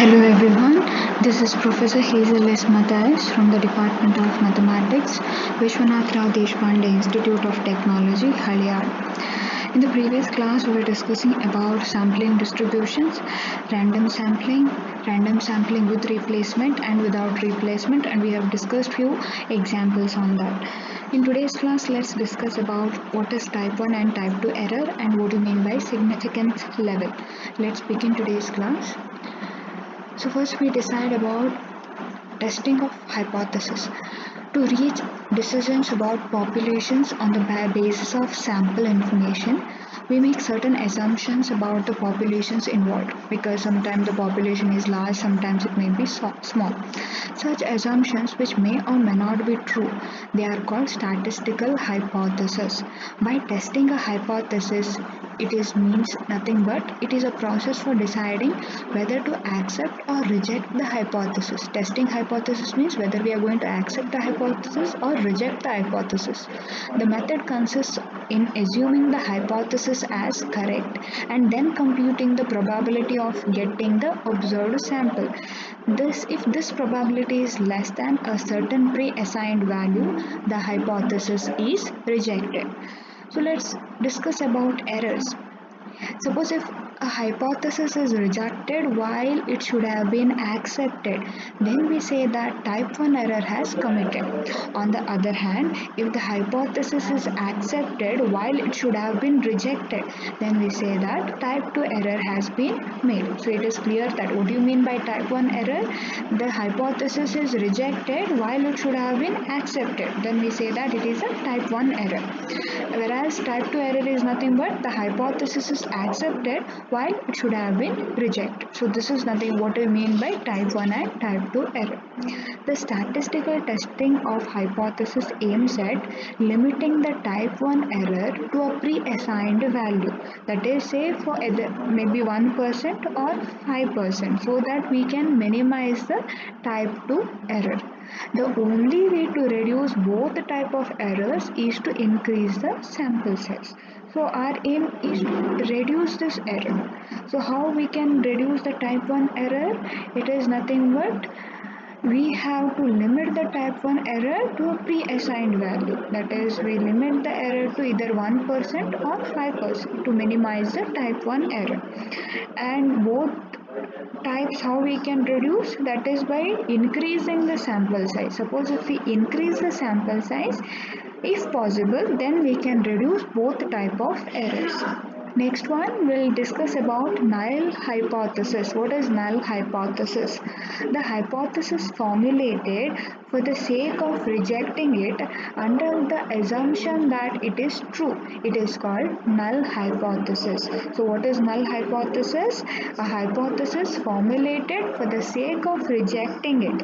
Hello everyone, this is Professor Hazel S. Matthias from the Department of Mathematics, Vishwanath Rao Deshpande Institute of Technology, Haliyad. In the previous class, we were discussing about sampling distributions, random sampling with replacement and without replacement, and we have discussed few examples on that. In today's class, let's discuss about what is type 1 and type 2 error and what do you mean by significance level. Let's begin today's class. So first we decide about testing of hypothesis. To reach decisions about populations on the basis of sample information, we make certain assumptions about the populations involved because sometimes the population is large, sometimes it may be small. Such assumptions which may or may not be true, they are called statistical hypothesis. By testing a hypothesis, it means nothing but it is a process for deciding whether to accept or reject the hypothesis. Testing hypothesis means whether we are going to accept the hypothesis or reject the hypothesis. The method consists in assuming the hypothesis as correct and then computing the probability of getting the observed sample. If this probability is less than a certain pre-assigned value, the hypothesis is rejected. So let's discuss about errors. Suppose if a hypothesis is rejected while it should have been accepted, then we say that type 1 error has committed. On the other hand, if the hypothesis is accepted while it should have been rejected, then we say that type 2 error has been made. So it is clear that what do you mean by type 1 error? The hypothesis is rejected while it should have been accepted. Then we say that it is a type 1 error. Whereas type 2 error is nothing but the hypothesis is accepted while it should have been rejected. So this is nothing what we mean by type 1 and type 2 error. The statistical testing of hypothesis aims at limiting the type 1 error to a pre-assigned value. That is, say for either maybe 1% or 5%, so that we can minimize the type 2 error. The only way to reduce both the type of errors is to increase the sample size. So our aim is to reduce this error. So how we can reduce the type 1 error? It is nothing but we have to limit the type 1 error to a pre-assigned value. That is, we limit the error to either 1% or 5% to minimize the type 1 error. And both types how we can reduce, that is by increasing the sample size. Suppose if we increase the sample size, if possible, then we can reduce both type of errors. Next one, we'll discuss about null hypothesis. What is null hypothesis? The hypothesis formulated for the sake of rejecting it under the assumption that it is true. It is called null hypothesis. So what is null hypothesis? A hypothesis formulated for the sake of rejecting it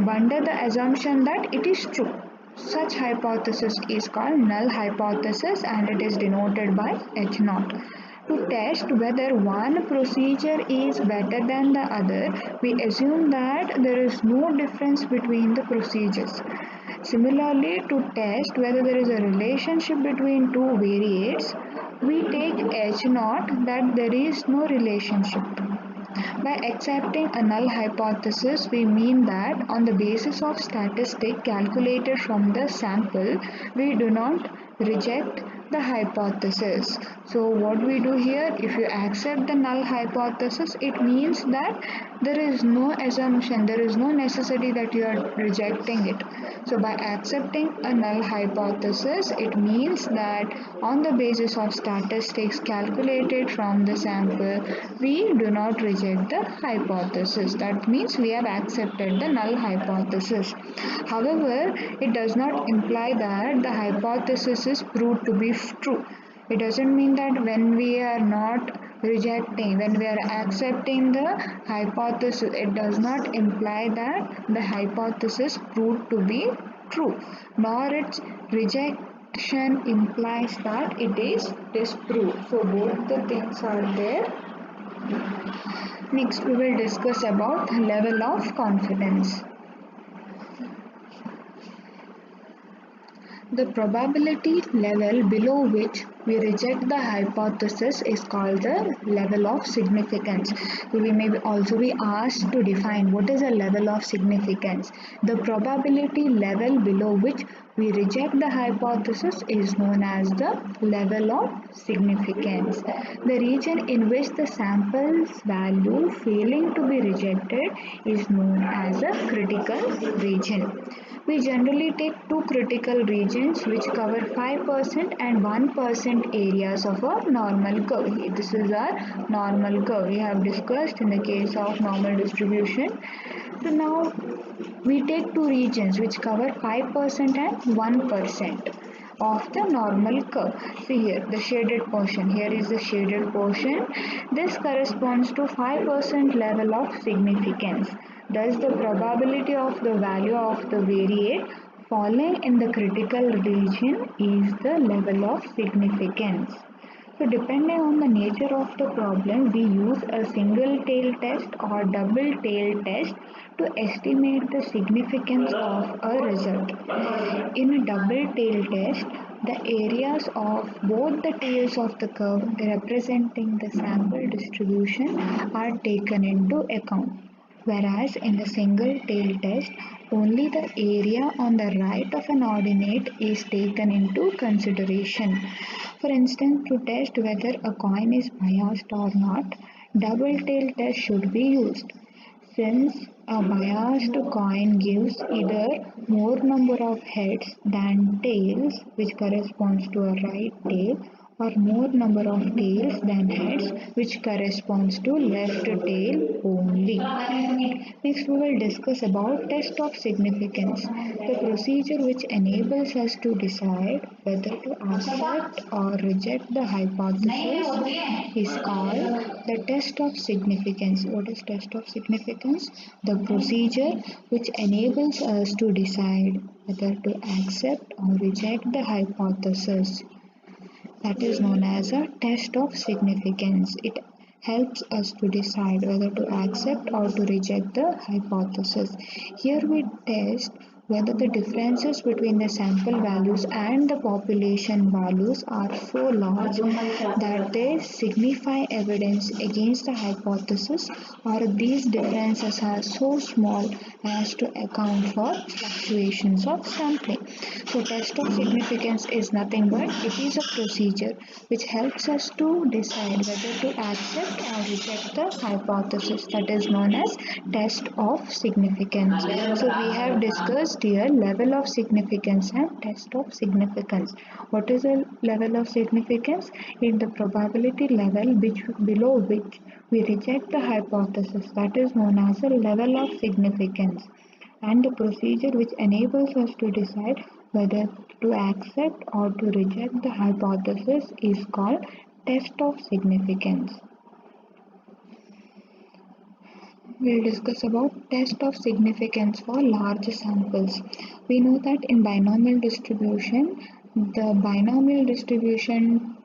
under the assumption that it is true. Such hypothesis is called null hypothesis and it is denoted by H0. To test whether one procedure is better than the other, we assume that there is no difference between the procedures. Similarly, to test whether there is a relationship between two variates, we take H0 that there is no relationship. By accepting a null hypothesis, we mean that on the basis of statistic calculated from the sample, we do not reject the hypothesis. So what we do here, if you accept the null hypothesis, it means that there is no assumption, there is no necessity that you are rejecting it. So by accepting a null hypothesis, it means that on the basis of statistics calculated from the sample, we do not reject the hypothesis. That means we have accepted the null hypothesis. However, it does not imply that the hypothesis is proved to be true. It doesn't mean that when we are not rejecting, when we are accepting the hypothesis, it does not imply that the hypothesis proved to be true, nor its rejection implies that it is disproved. So both the things are there. Next we will discuss about level of confidence. The probability level below which we reject the hypothesis is called the level of significance. So we may also be asked to define what is a level of significance. The probability level below which we reject the hypothesis is known as the level of significance. The region in which the sample's value failing to be rejected is known as a critical region. We generally take two critical regions which cover 5% and 1% areas of a normal curve. This is our normal curve we have discussed in the case of normal distribution. So now we take two regions which cover 5% and 1% of the normal curve. See here the shaded portion. Here is the shaded portion. This corresponds to 5% level of significance. Thus the probability of the value of the variate falling in the critical region is the level of significance. So depending on the nature of the problem, we use a single tail test or double tail test to estimate the significance of a result. In a double tail test, the areas of both the tails of the curve representing the sample distribution are taken into account. Whereas in the single tail test, only the area on the right of an ordinate is taken into consideration. For instance, to test whether a coin is biased or not, double tail test should be used. Since a biased coin gives either more number of heads than tails, which corresponds to a right tail, or more number of tails than heads, which corresponds to left tail only. Next we will discuss about test of significance, the procedure which enables us to decide whether to accept or reject the hypothesis is called the test of significance. What is test of significance? The procedure which enables us to decide whether to accept or reject the hypothesis. That is known as a test of significance. It helps us to decide whether to accept or to reject the hypothesis. Here we test whether the differences between the sample values and the population values are so large that they signify evidence against the hypothesis, or these differences are so small as to account for fluctuations of sampling. So test of significance is nothing but it is a procedure which helps us to decide whether to accept or reject the hypothesis, that is known as test of significance. So we have discussed here level of significance and test of significance. What is a level of significance? In the probability level which below which we reject the hypothesis, that is known as a level of significance. And the procedure which enables us to decide whether to accept or to reject the hypothesis is called test of significance. We'll discuss about test of significance for large samples. We know that in binomial distribution, the binomial distribution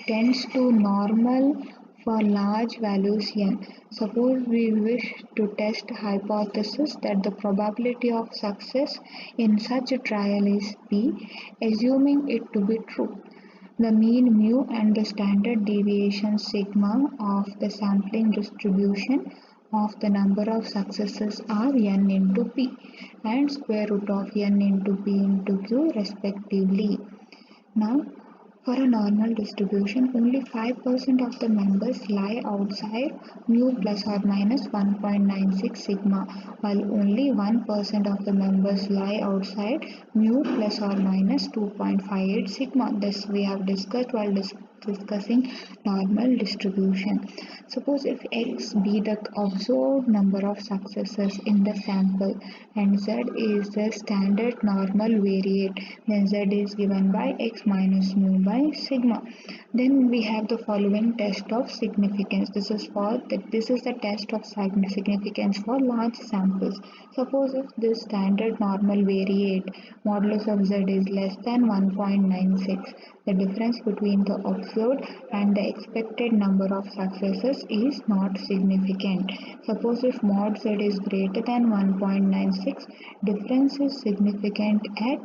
tends to normal for large values n. Suppose we wish to test a hypothesis that the probability of success in such a trial is p, assuming it to be true. The mean mu and the standard deviation sigma of the sampling distribution of the number of successes are n into p and square root of n into p into q respectively. Now, for a normal distribution, only 5% of the members lie outside mu plus or minus 1.96 sigma, while only 1% of the members lie outside mu plus or minus 2.58 sigma. This we have discussed while discussing normal distribution. Suppose if x be the observed number of successes in the sample and z is the standard normal variate, then z is given by x minus mu by sigma. Then we have the following test of significance. This is the test of significance for large samples. Suppose if the standard normal variate modulus of z is less than 1.96, the difference between the observed and the expected number of successes is not significant. Suppose if mod z is greater than 1.96, difference is significant at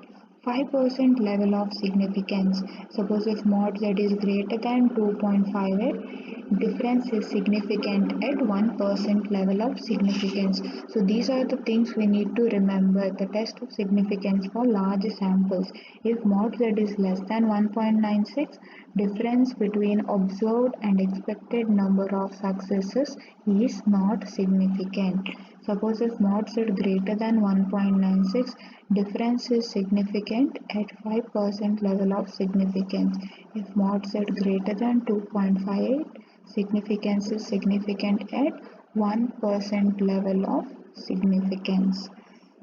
5% level of significance. Suppose if mod z is greater than 2.58, difference is significant at 1% level of significance. So these are the things we need to remember. The test of significance for large samples. If mod z is less than 1.96, difference between observed and expected number of successes is not significant. Suppose if mod z greater than 1.96, difference is significant at 5% level of significance. If mod z greater than 2.58, significance is significant at 1% level of significance.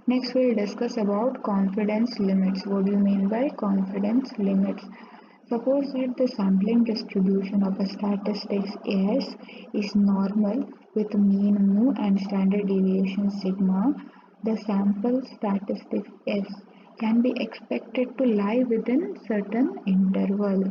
Next we'll discuss about confidence limits. What do you mean by confidence limits? Suppose that the sampling distribution of a statistics S is normal with mean mu and standard deviation sigma. The sample statistics S can be expected to lie within certain interval,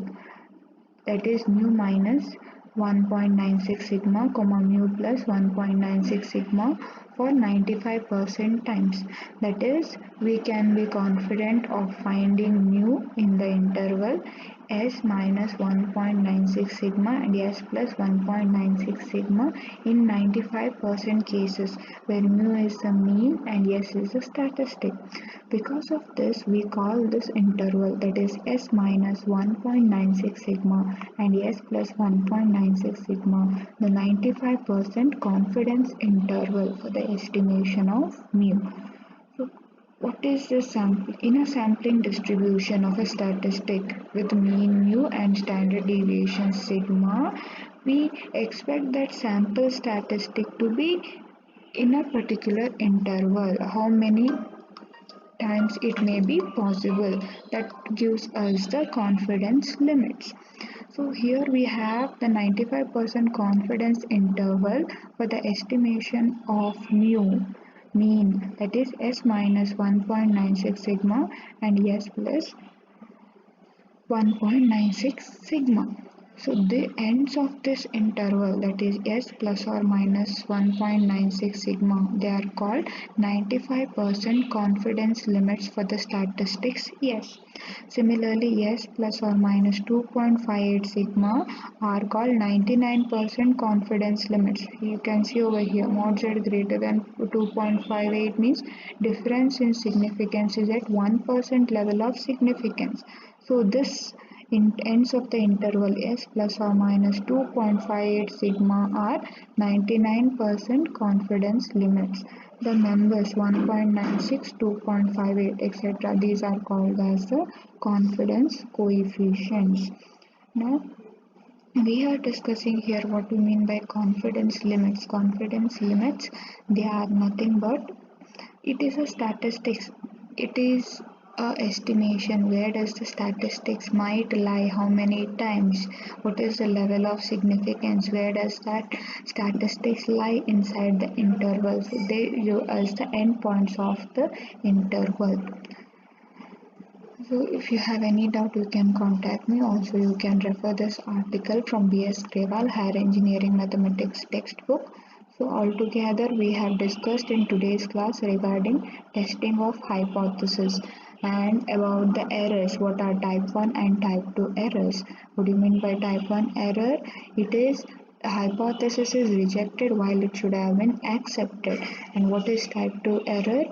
that is mu minus 1.96 sigma, mu plus 1.96 sigma for 95% times. That is, we can be confident of finding mu in the interval S minus 1.96 sigma and S plus 1.96 sigma in 95% cases where mu is the mean and S is a statistic. Because of this, we call this interval, that is S minus 1.96 sigma and S plus 1.96 sigma, the 95% confidence interval for the estimation of mu. So, what is the sample? In a sampling distribution of a statistic with mean mu and standard deviation sigma, we expect that sample statistic to be in a particular interval. How many times it may be possible? That gives us the confidence limits. So here we have the 95% confidence interval for the estimation of mu mean, that is S minus 1.96 sigma and S plus 1.96 sigma. So the ends of this interval, that is S plus or minus 1.96 sigma, they are called 95% confidence limits for the statistics S. Similarly, S plus or minus 2.58 sigma are called 99% confidence limits. You can see over here, mod z greater than 2.58 means difference in significance is at 1% level of significance. So this ends of the interval S plus or minus 2.58 sigma are 99% confidence limits. The numbers 1.96, 2.58, etc. these are called as the confidence coefficients. Now we are discussing here what we mean by confidence limits. Confidence limits, they are nothing but, it is a statistics. It is a estimation. Where does the statistics might lie? How many times? What is the level of significance? Where does that statistics lie inside the interval? So they give us the endpoints of the interval. So if you have any doubt, you can contact me. Also, you can refer this article from B.S. Grewal Higher Engineering Mathematics textbook. So altogether, we have discussed in today's class regarding testing of hypothesis and about the errors. What are type 1 and type 2 errors? What do you mean by type 1 error? It is a hypothesis is rejected while it should have been accepted. And what is type 2 error?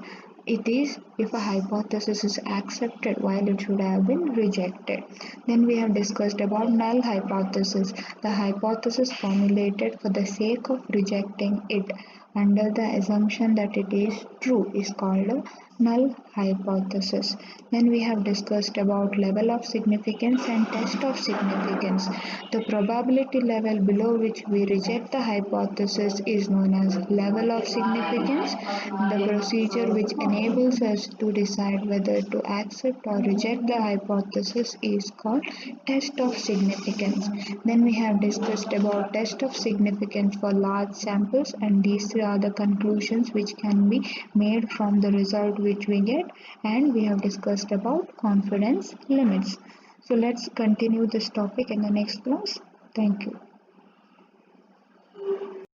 It is if a hypothesis is accepted while it should have been rejected. Then we have discussed about null hypothesis. The hypothesis formulated for the sake of rejecting it under the assumption that it is true is called a null hypothesis. Then we have discussed about level of significance and test of significance. The probability level below which we reject the hypothesis is known as level of significance. The procedure which enables us to decide whether to accept or reject the hypothesis is called test of significance. Then we have discussed about test of significance for large samples, and these are the conclusions which can be made from the result which we get, and we have discussed about confidence limits. So let's continue this topic in the next class. Thank you.